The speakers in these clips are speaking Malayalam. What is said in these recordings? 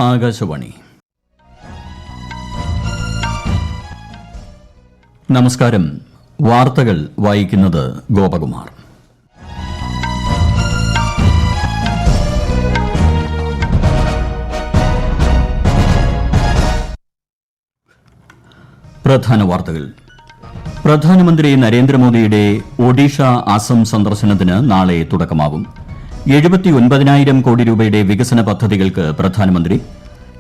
ആകാശവാണി. നമസ്കാരം. വാർത്തകൾ വായിക്കുന്നത് ഗോപകുമാർ. പ്രധാന വാർത്തകൾ. പ്രധാനമന്ത്രി നരേന്ദ്രമോദിയുടെ ഒഡീഷ അസം സന്ദർശനത്തിന് നാളെ തുടക്കമാവും. 79,000 കോടി രൂപയുടെ വികസന പദ്ധതികൾക്ക് പ്രധാനമന്ത്രി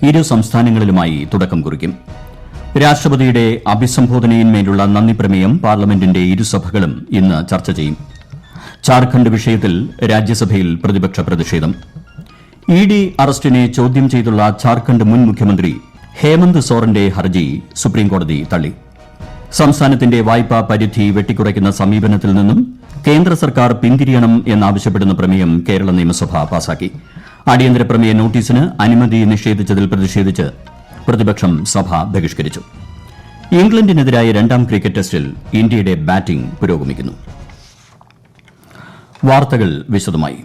ഇരു സംസ്ഥാനങ്ങളിലുമായി തുടക്കം കുറിക്കും. രാഷ്ട്രപതിയുടെ അഭിസംബോധനയിന്മേലുള്ള നന്ദിപ്രമേയം പാർലമെന്റിന്റെ ഇരുസഭകളും ഇന്ന് ചർച്ച ചെയ്യും. ജാർഖണ്ഡ് വിഷയത്തിൽ രാജ്യസഭയിൽ പ്രതിപക്ഷ പ്രതിഷേധം. ഇഡി അറസ്റ്റിനെ ചോദ്യം ചെയ്തുള്ള ജാർഖണ്ഡ് മുൻ മുഖ്യമന്ത്രി ഹേമന്ത് സോറന്റെ ഹർജി സുപ്രീംകോടതി തള്ളി. സംസ്ഥാനത്തിന്റെ വായ്പാ പരിധി വെട്ടിക്കുറയ്ക്കുന്ന സമീപനത്തിൽ നിന്നും കേന്ദ്ര സർക്കാർ പിന്തിരിയണം എന്നാവശ്യപ്പെടുന്ന പ്രമേയം കേരള നിയമസഭ പാസാക്കി. അടിയന്തര പ്രമേയ നോട്ടീസിന് അനുമതി നിഷേധിച്ചതിൽ പ്രതിഷേധിച്ച് പ്രതിപക്ഷം സഭ ബഹിഷ്കരിച്ചു. ഇംഗ്ലണ്ടിനെതിരായ രണ്ടാം ക്രിക്കറ്റ് ടെസ്റ്റിൽ ഇന്ത്യയുടെ ബാറ്റിംഗ് പുരോഗമിക്കുന്നു. വാർത്തകൾ വിശദമായി.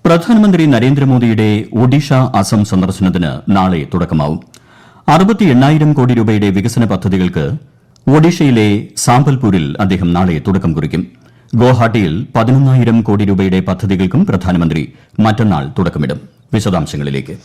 പ്രധാനമന്ത്രി നരേന്ദ്രമോദിയുടെ ഒഡീഷ അസം സന്ദർശനത്തിന് നാളെ തുടക്കമാവും. 68,000 കോടി രൂപയുടെ വികസന പദ്ധതികൾക്ക് ഒഡീഷയിലെ സാമ്പൽപൂരിൽ അദ്ദേഹം നാളെ തുടക്കം കുറിക്കും. ഗുവാഹട്ടിയിൽ 11,000 കോടി രൂപയുടെ പദ്ധതികൾക്കും പ്രധാനമന്ത്രി മറ്റന്നാൾ തുടക്കമിടും. വിശദാംശങ്ങളിലേക്ക്.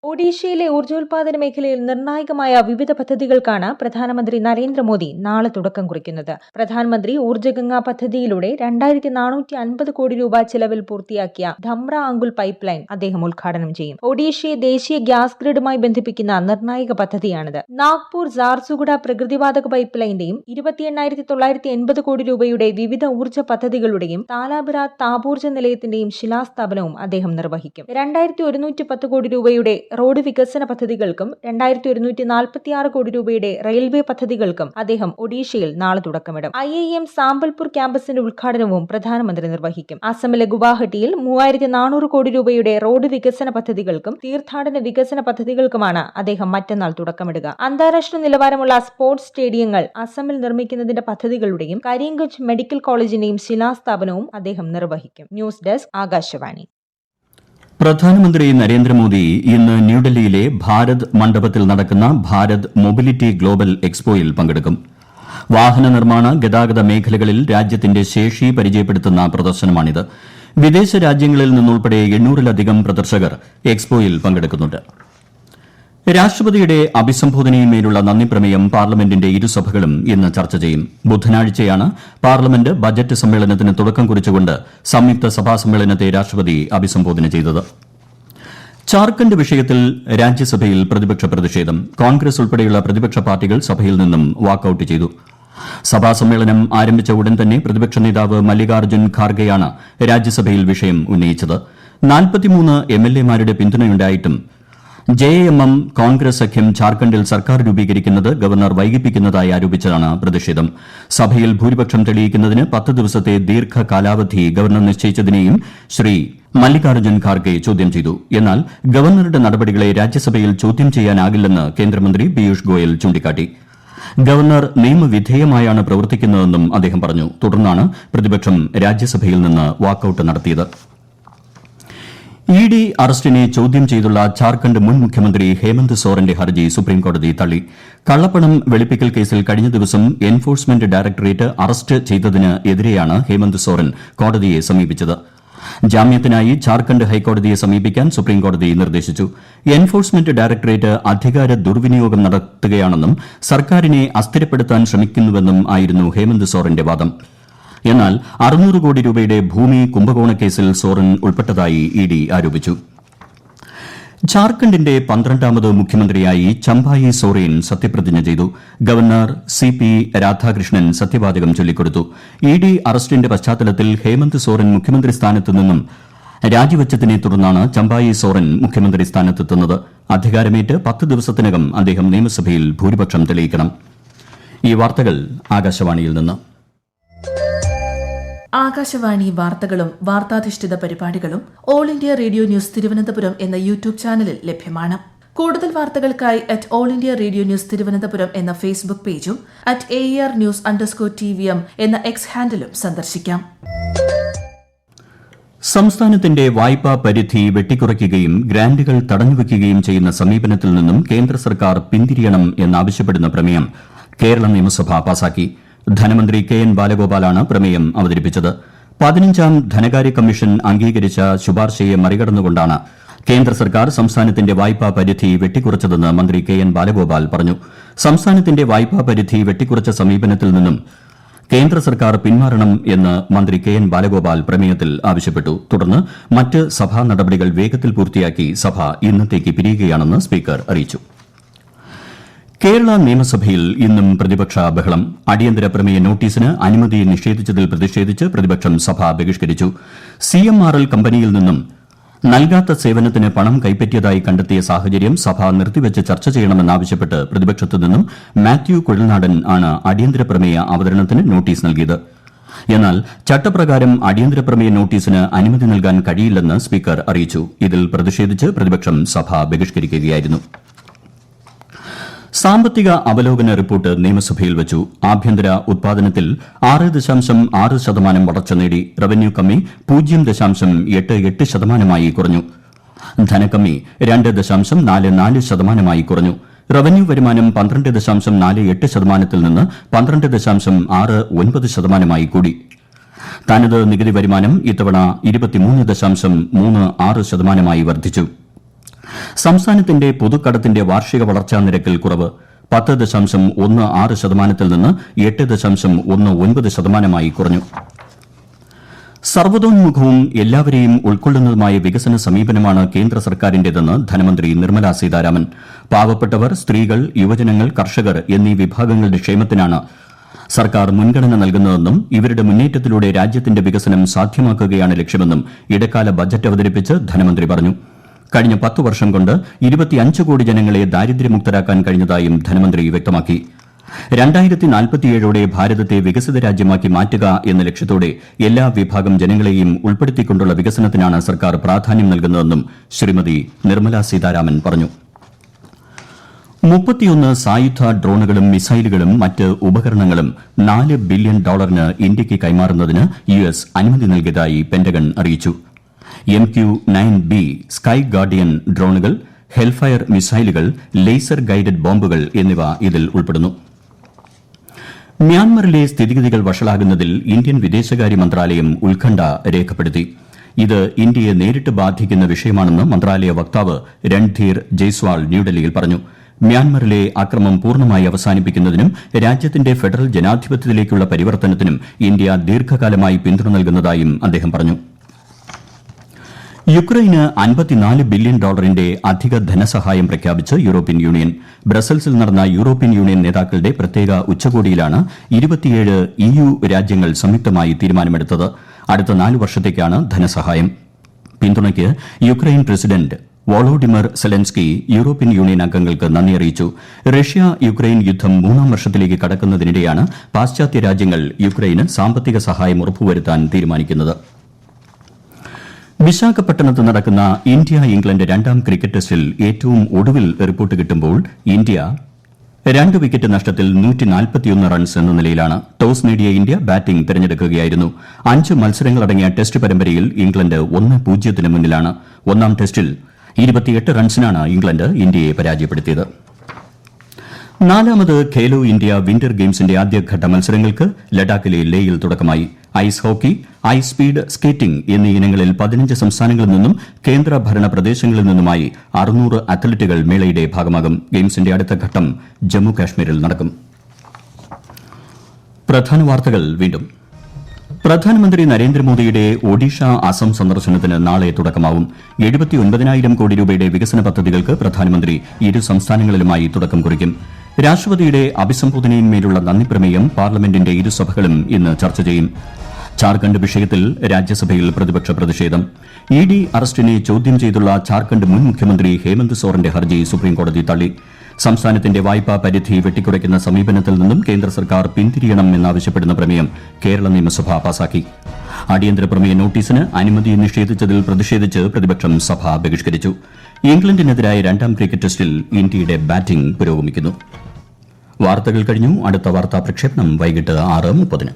ഒഡീഷയിലെ ഊർജ്ജോൽപാദന മേഖലയിൽ നിർണായകമായ വിവിധ പദ്ധതികൾക്കാണ് പ്രധാനമന്ത്രി നരേന്ദ്രമോദി നാളെ തുടക്കം കുറിക്കുന്നത്. പ്രധാനമന്ത്രി ഊർജ്ജഗംഗ പദ്ധതിയിലൂടെ 2,450 കോടി രൂപ ചെലവിൽ പൂർത്തിയാക്കിയ ധംറ അങ്കുൽ പൈപ്പ് ലൈൻ അദ്ദേഹം ഉദ്ഘാടനം ചെയ്യും. ഒഡീഷയെ ദേശീയ ഗ്യാസ് ഗ്രിഡുമായി ബന്ധിപ്പിക്കുന്ന നിർണായക പദ്ധതിയാണിത്. നാഗ്പൂർ ജാർസുഗുഡ പ്രകൃതിവാതക പൈപ്പ് ലൈന്റെയും 28,980 കോടി രൂപയുടെ വിവിധ ഊർജ്ജ പദ്ധതികളുടെയും താലാബിറ താപോർജ്ജ നിലയത്തിന്റെയും ശിലാസ്ഥാപനവും അദ്ദേഹം നിർവഹിക്കും. 2,110 കോടി രൂപയുടെ റോഡ് വികസന പദ്ധതികൾക്കും 2,146 കോടി രൂപയുടെ റെയിൽവേ പദ്ധതികൾക്കും അദ്ദേഹം ഒഡീഷയിൽ നാളെ തുടക്കമിടും. IIM സാമ്പൽപൂർ ക്യാമ്പസിന്റെ ഉദ്ഘാടനവും പ്രധാനമന്ത്രി നിർവഹിക്കും. അസമിലെ ഗുവാഹട്ടിയിൽ 3,400 കോടി രൂപയുടെ റോഡ് വികസന പദ്ധതികൾക്കും തീർത്ഥാടന വികസന പദ്ധതികൾക്കുമാണ് അദ്ദേഹം മറ്റന്നാൾ തുടക്കമിടുക. അന്താരാഷ്ട്ര നിലവാരമുള്ള സ്പോർട്സ് സ്റ്റേഡിയങ്ങൾ അസമിൽ നിർമ്മിക്കുന്നതിന്റെ പദ്ധതികളുടെയും കരീംഗഞ്ച് മെഡിക്കൽ കോളേജിന്റെയും ശിലാസ്ഥാപനവും അദ്ദേഹം നിർവഹിക്കും. News desk, Akashvani. പ്രധാനമന്ത്രി നരേന്ദ്രമോദി ഇന്ന് ന്യൂഡൽഹിയിലെ ഭാരത് മണ്ഡപത്തിൽ നടക്കുന്ന ഭാരത് മൊബിലിറ്റി ഗ്ലോബൽ എക്സ്പോയിൽ പങ്കെടുക്കും. വാഹന നിർമ്മാണ, ഗതാഗത മേഖലകളിൽ രാജ്യത്തിന്റെ ശേഷി പരിചയപ്പെടുത്തുന്ന പ്രദർശനമാണിത്. വിദേശ രാജ്യങ്ങളിൽ നിന്നുൾപ്പെടെ 800-ലധികം പ്രദർശകർ എക്സ്പോയിൽ പങ്കെടുക്കുന്നുണ്ട്. രാഷ്ട്രപതിയുടെ അഭിസംബോധനയിന്മേലുള്ള നന്ദിപ്രമേയം പാർലമെന്റിന്റെ ഇരുസഭകളും ഇന്ന് ചർച്ച ചെയ്യും. ബുധനാഴ്ചയാണ് പാർലമെന്റ് ബജറ്റ് സമ്മേളനത്തിന് തുടക്കം കുറിച്ചുകൊണ്ട് സംയുക്ത സഭാ സമ്മേളനത്തെ രാഷ്ട്രപതി അഭിസംബോധന ചെയ്തത്. ജാർഖണ്ഡ് വിഷയത്തിൽ രാജ്യസഭയിൽ പ്രതിപക്ഷ പ്രതിഷേധം. കോൺഗ്രസ് ഉൾപ്പെടെയുള്ള പ്രതിപക്ഷ പാർട്ടികൾ സഭയിൽ നിന്നും വാക്കൌട്ട് ചെയ്തു. സഭാ സമ്മേളനം ആരംഭിച്ച ഉടൻ തന്നെ പ്രതിപക്ഷ നേതാവ് മല്ലികാർജ്ജുൻ ഖാർഗെയാണ് രാജ്യസഭയിൽ വിഷയം ഉന്നയിച്ചത്. 43 MLA-മാരുടെ പിന്തുണയുണ്ടായിട്ടും JMM കോൺഗ്രസ് സഖ്യം ജാർഖണ്ഡിൽ സർക്കാർ രൂപീകരിക്കുന്നത് ഗവർണർ വൈകിപ്പിക്കുന്നതായി ആരോപിച്ചാണ് പ്രതിഷേധം. സഭയിൽ ഭൂരിപക്ഷം തെളിയിക്കുന്നതിന് 10 ദിവസത്തെ ദീർഘകാലാവധി ഗവർണർ നിശ്ചയിച്ചതിനെയും ശ്രീ മല്ലികാർജ്ജുൻ ഖാർഗെ ചോദ്യം ചെയ്തു. എന്നാൽ ഗവർണറുടെ നടപടികളെ രാജ്യസഭയിൽ ചോദ്യം ചെയ്യാനാകില്ലെന്ന് കേന്ദ്രമന്ത്രി പീയൂഷ് ഗോയൽ ചൂണ്ടിക്കാട്ടി. ഗവർണർ നിയമവിധേയമായാണ് പ്രവർത്തിക്കുന്നതെന്നും അദ്ദേഹം പറഞ്ഞു. തുടർന്നാണ് പ്രതിപക്ഷം രാജ്യസഭയിൽ നിന്ന് വാക്കൌട്ട് നടത്തിയത്. ഇഡി അറസ്റ്റിനെ ചോദ്യം ചെയ്തുള്ള ജാർഖണ്ഡ് മുൻ മുഖ്യമന്ത്രി ഹേമന്ത് സോറന്റെ ഹർജി സുപ്രീംകോടതി തള്ളി. കള്ളപ്പണം വെളുപ്പിക്കൽ കേസിൽ കഴിഞ്ഞ ദിവസം എൻഫോഴ്സ്മെന്റ് ഡയറക്ടറേറ്റ് അറസ്റ്റ് ചെയ്തതിന് എതിരെയാണ് ഹേമന്ത് സോറൻ കോടതിയെ സമീപിച്ചത്. ജാമ്യത്തിനായി ജാർഖണ്ഡ് ഹൈക്കോടതിയെ സമീപിക്കാൻ സുപ്രീംകോടതി നിർദ്ദേശിച്ചു. എൻഫോഴ്സ്മെന്റ് ഡയറക്ടറേറ്റ് അധികാര ദുർവിനിയോഗം നടത്തുകയാണെന്നും സർക്കാരിനെ അസ്ഥിരപ്പെടുത്താൻ ശ്രമിക്കുന്നുവെന്നും ആയിരുന്നു ഹേമന്ത് സോറന്റെ വാദം. എന്നാൽ 600 കോടി രൂപയുടെ ഭൂമി കുംഭകോണ കേസിൽ സോറൻ ഉൾപ്പെട്ടതായി ഇഡി ആരോപിച്ചു. ജാർഖണ്ഡിന്റെ 12ാമത് മുഖ്യമന്ത്രിയായി ചമ്പായി സോറൻ സത്യപ്രതിജ്ഞ ചെയ്തു. ഗവർണർ CP രാധാകൃഷ്ണൻ സത്യവാചകം ചൊല്ലിക്കൊടുത്തു. ഇഡി അറസ്റ്റിന്റെ പശ്ചാത്തലത്തിൽ ഹേമന്ത് സോറൻ മുഖ്യമന്ത്രി സ്ഥാനത്ത് നിന്നും രാജിവച്ചതിനെ തുടർന്നാണ് ചമ്പായി സോറൻ മുഖ്യമന്ത്രി സ്ഥാനത്തെത്തുന്നത്. അധികാരമേറ്റ് 10 ദിവസത്തിനകം അദ്ദേഹം നിയമസഭയിൽ ഭൂരിപക്ഷം തെളിയിക്കണം. ഈ വാർത്തകൾ ആകാശവാണിയിൽ നിന്ന്. ആകാശവാണി വാർത്തകളും വാർത്താധിഷ്ഠിത പരിപാടികളും all India radio news Thiruvananthapuram എന്ന യൂട്യൂബ് ചാനലിൽ ലഭ്യമാണ്. കൂടുതൽ വാർത്തകൾക്കായി @AllIndia Radio News തിരുവനന്തപുരം എന്ന ഫേസ്ബുക്ക് പേജും @AER_News_TVM എന്ന എക്സ് ഹാൻഡിലും സന്ദർശിക്കാം. സംസ്ഥാനത്തിന്റെ വായ്പാ പരിധി വെട്ടിക്കുറയ്ക്കുകയും ഗ്രാന്റുകൾ തടഞ്ഞുവയ്ക്കുകയും ചെയ്യുന്ന സമീപനത്തിൽ നിന്നും കേന്ദ്ര സർക്കാർ പിന്തിരിയണം എന്നാവശ്യപ്പെടുന്ന പ്രമേയം കേരള നിയമസഭ പാസാക്കി. ധനമന്ത്രി കെ എൻ ബാലഗോപാലാണ് പ്രമേയം അവതരിപ്പിച്ചത്. 15ാം ധനകാര്യ കമ്മീഷൻ അംഗീകരിച്ച ശുപാർശയെ മറികടന്നുകൊണ്ടാണ് കേന്ദ്ര സർക്കാർ സംസ്ഥാനത്തിന്റെ വായ്പാ പരിധി വെട്ടിക്കുറച്ചതെന്ന് മന്ത്രി കെ എൻ ബാലഗോപാൽ പറഞ്ഞു. സംസ്ഥാനത്തിന്റെ വായ്പാ പരിധി വെട്ടിക്കുറച്ച സമീപനത്തിൽ നിന്നും കേന്ദ്ര സർക്കാർ പിന്മാറണം എന്ന് മന്ത്രി കെ എൻ ബാലഗോപാൽ പ്രമേയത്തിൽ ആവശ്യപ്പെട്ടു. തുടർന്ന് മറ്റ് സഭാ നടപടികൾ വേഗത്തിൽ പൂർത്തിയാക്കി സഭ ഇന്നത്തേക്ക് പിരിയുകയാണെന്ന് സ്പീക്കർ അറിയിച്ചു. കേരള നിയമസഭയിൽ ഇന്നും പ്രതിപക്ഷ ബഹളം. അടിയന്തര പ്രമേയ നോട്ടീസിന് അനുമതി നിഷേധിച്ചതിൽ പ്രതിഷേധിച്ച് പ്രതിപക്ഷം സഭ ബഹിഷ്കരിച്ചു. CMRL കമ്പനിയിൽ നിന്നും നൽകാത്ത സേവനത്തിന് പണം കൈപ്പറ്റിയതായി കണ്ടെത്തിയ സാഹചര്യം സഭ നിർത്തിവച്ച് ചർച്ച ചെയ്യണമെന്നാവശ്യപ്പെട്ട് പ്രതിപക്ഷത്തു നിന്നും മാത്യു കുഴൽനാടൻ ആണ് അടിയന്തര പ്രമേയ അവതരണത്തിന് നോട്ടീസ് നൽകിയത്. എന്നാൽ ചട്ടപ്രകാരം അടിയന്തര പ്രമേയ നോട്ടീസിന് അനുമതി നൽകാൻ കഴിയില്ലെന്ന് സ്പീക്കർ അറിയിച്ചു. ഇതിൽ പ്രതിഷേധിച്ച് പ്രതിപക്ഷം സഭ ബഹിഷ്കരിക്കുകയായിരുന്നു. സാമ്പത്തിക അവലോകന റിപ്പോർട്ട് നിയമസഭയിൽ വച്ചു. ആഭ്യന്തര ഉത്പാദനത്തിൽ 6.6% വളർച്ച നേടി. റവന്യൂ കമ്മി 0.88% കുറഞ്ഞു. ധനക്കമ്മി 2.44% കുറഞ്ഞു. റവന്യൂ വരുമാനം 12.48% നിന്ന് 12.69% കൂടി. തനത് നികുതി വരുമാനം ഇത്തവണ 23.36% വർദ്ധിച്ചു. സംസ്ഥാനത്തിന്റെ പൊതുക്കടത്തിന്റെ വാർഷിക വളർച്ചാ നിരക്കിൽ കുറവ് 10.16% നിന്ന് 8.19% കുറഞ്ഞു. സർവ്വതോന്മുഖവും എല്ലാവരെയും ഉൾക്കൊള്ളുന്നതുമായ വികസന സമീപനമാണ് കേന്ദ്ര സർക്കാരിന്റേതെന്ന് ധനമന്ത്രി നിർമ്മല സീതാരാമൻ. പാവപ്പെട്ടവർ, സ്ത്രീകൾ, യുവജനങ്ങൾ, കർഷകർ എന്നീ വിഭാഗങ്ങളുടെ ക്ഷേമത്തിനാണ് സർക്കാർ മുൻഗണന നൽകുന്നതെന്നും ഇവരുടെ മുന്നേറ്റത്തിലൂടെ രാജ്യത്തിന്റെ വികസനം സാധ്യമാക്കുകയാണ് ലക്ഷ്യമെന്നും ഇടക്കാല ബജറ്റ് അവതരിപ്പിച്ച് ധനമന്ത്രി പറഞ്ഞു. കഴിഞ്ഞ 10 വർഷം കൊണ്ട് 25 കോടി ജനങ്ങളെ ദാരിദ്ര്യമുക്തരാക്കാൻ കഴിഞ്ഞതായും ധനമന്ത്രി വ്യക്തമാക്കി. 2047ഓടെ ഭാരതത്തെ വികസിത രാജ്യമാക്കി മാറ്റുക എന്ന ലക്ഷ്യത്തോടെ എല്ലാ വിഭാഗം ജനങ്ങളെയും ഉൾപ്പെടുത്തിക്കൊണ്ടുള്ള വികസനത്തിനാണ് സർക്കാർ പ്രാധാന്യം നൽകുന്നതെന്നും ശ്രീമതി നിർമ്മല സീതാരാമൻ പറഞ്ഞു. 31 സായുധ ഡ്രോണുകളും മിസൈലുകളും മറ്റ് ഉപകരണങ്ങളും $4 ബില്യൺ ഇന്ത്യയ്ക്ക് കൈമാറുന്നതിന് US അനുമതി നൽകിയതായി പെന്റഗൺ അറിയിച്ചു. MQ-9B സ്കൈ ഗാർഡിയൻ ഡ്രോണുകൾ, ഹെൽഫയർ മിസൈലുകൾ, ലേസർ ഗൈഡഡ് ബോംബുകൾ എന്നിവ ഇതിൽ ഉൾപ്പെടുന്നു. മ്യാൻമറിലെ സ്ഥിതിഗതികൾ വഷളാകുന്നതിൽ ഇന്ത്യൻ വിദേശകാര്യ മന്ത്രാലയം ഉത്കണ്ഠ രേഖപ്പെടുത്തി. ഇത് ഇന്ത്യയെ നേരിട്ട് ബാധിക്കുന്ന വിഷയമാണെന്ന് മന്ത്രാലയ വക്താവ് രൺധീർ ജയ്സ്വാൾ ന്യൂഡൽഹിയിൽ പറഞ്ഞു. മ്യാൻമറിലെ അക്രമം പൂർണ്ണമായി അവസാനിപ്പിക്കുന്നതിനും രാജ്യത്തിന്റെ ഫെഡറൽ ജനാധിപത്യത്തിലേക്കുള്ള പരിവർത്തനത്തിനും ഇന്ത്യ ദീർഘകാലമായി പിന്തുണ നൽകുന്നതായും അദ്ദേഹം പറഞ്ഞു. യുക്രൈന് $54 ബില്യൺ അധിക ധനസഹായം പ്രഖ്യാപിച്ച് യൂറോപ്യൻ യൂണിയൻ. ബ്രസൽസിൽ നടന്ന യൂറോപ്യൻ യൂണിയൻ നേതാക്കളുടെ പ്രത്യേക ഉച്ചകോടിയിലാണ് 27 EU രാജ്യങ്ങൾ സംയുക്തമായി തീരുമാനമെടുത്തത്. അടുത്ത 4 വർഷത്തേക്കാണ് ധനസഹായം. പിന്തുണയ്ക്ക് Ukraine president Volodymyr Zelensky European union അംഗങ്ങൾക്ക് നന്ദി അറിയിച്ചു. റഷ്യ യുക്രൈൻ യുദ്ധം 3ാം വർഷത്തിലേക്ക് കടക്കുന്നതിനിടെയാണ് പാശ്ചാത്യ രാജ്യങ്ങൾ യുക്രൈന് സാമ്പത്തിക സഹായം ഉറപ്പുവരുത്താൻ തീരുമാനിക്കുന്നത്. വിശാഖപട്ടണത്ത് നടക്കുന്ന ഇന്ത്യ-ഇംഗ്ലണ്ട് 2ാം ക്രിക്കറ്റ് ടെസ്റ്റിൽ ഏറ്റവും ഒടുവിൽ റിപ്പോർട്ട് കിട്ടുമ്പോൾ ഇന്ത്യ 2 വിക്കറ്റ് നഷ്ടത്തിൽ 141 റൺസ് എന്ന നിലയിലാണ്. ടോസ് നേടിയ ഇന്ത്യ ബാറ്റിംഗ് തെരഞ്ഞെടുക്കുകയായിരുന്നു. 5 മത്സരങ്ങളടങ്ങിയ ടെസ്റ്റ് പരമ്പരയിൽ ഇംഗ്ലണ്ട് 1-0 മുന്നിലാണ്. 1ാം ടെസ്റ്റിൽ 28 റൺസിനാണ് ഇംഗ്ലണ്ട് ഇന്ത്യയെ പരാജയപ്പെടുത്തിയത്. 4ാമത് ഖേലോ ഇന്ത്യ വിന്റർ ഗെയിംസിന്റെ ആദ്യഘട്ട മത്സരങ്ങൾക്ക് ലഡാക്കിലെ ലേയിൽ തുടക്കമായി. Ice hockey, ice speed skating എന്നീ ഇനങ്ങളിൽ 15 സംസ്ഥാനങ്ങളിൽ നിന്നും കേന്ദ്രഭരണ പ്രദേശങ്ങളിൽ നിന്നുമായി 600 അത്ലറ്റുകൾ മേളയുടെ ഭാഗമാകും. ഗെയിംസിന്റെ അടുത്ത ഘട്ടം ജമ്മു കാശ്മീരിൽ നടക്കും. പ്രധാന വാർത്തകൾ വീണ്ടും. പ്രധാനമന്ത്രി നരേന്ദ്രമോദിയുടെ ഒഡീഷ, അസം സന്ദർശനത്തിന് നാളെ തുടക്കമാവും. 79,000 കോടി രൂപയുടെ വികസന പദ്ധതികൾക്ക് പ്രധാനമന്ത്രി ഇരു സംസ്ഥാനങ്ങളിലുമായി തുടക്കം കുറിക്കും. രാഷ്ട്രപതിയുടെ അഭിസംബോധനയിന്മേലുള്ള നന്ദിപ്രമേയം പാർലമെന്റിന്റെ ഇരുസഭകളും ഇന്ന് ചർച്ച ചെയ്യും. ജാർഖണ്ഡ് വിഷയത്തിൽ രാജ്യസഭയിൽ പ്രതിപക്ഷ പ്രതിഷേധം. ED അറസ്റ്റിനെ ചോദ്യം ചെയ്തുള്ള ജാർഖണ്ഡ് മുൻ മുഖ്യമന്ത്രി ഹേമന്ത് സോറന്റെ ഹർജി സുപ്രീംകോടതി തള്ളി. സംസ്ഥാനത്തിന്റെ വായ്പാ പരിധി വെട്ടിക്കുറയ്ക്കുന്ന സമീപനത്തിൽ നിന്നും കേന്ദ്ര സർക്കാർ പിന്തിരിയണം എന്നാവശ്യപ്പെടുന്ന പ്രമേയം കേരള നിയമസഭ പാസാക്കി. അടിയന്തര പ്രമേയ നോട്ടീസിന് അനുമതി നിഷേധിച്ചതിൽ പ്രതിഷേധിച്ച് പ്രതിപക്ഷം സഭ ബഹിഷ്കരിച്ചു. ഇംഗ്ലണ്ടിനെതിരായ 2ാം ക്രിക്കറ്റ് ടെസ്റ്റിൽ ഇന്ത്യയുടെ ബാറ്റിംഗ് പുരോഗമിക്കുന്നു. വാർത്തകൾ കഴിഞ്ഞു. അടുത്ത വാർത്താ പ്രക്ഷേപണം വൈകിട്ട് 6:30.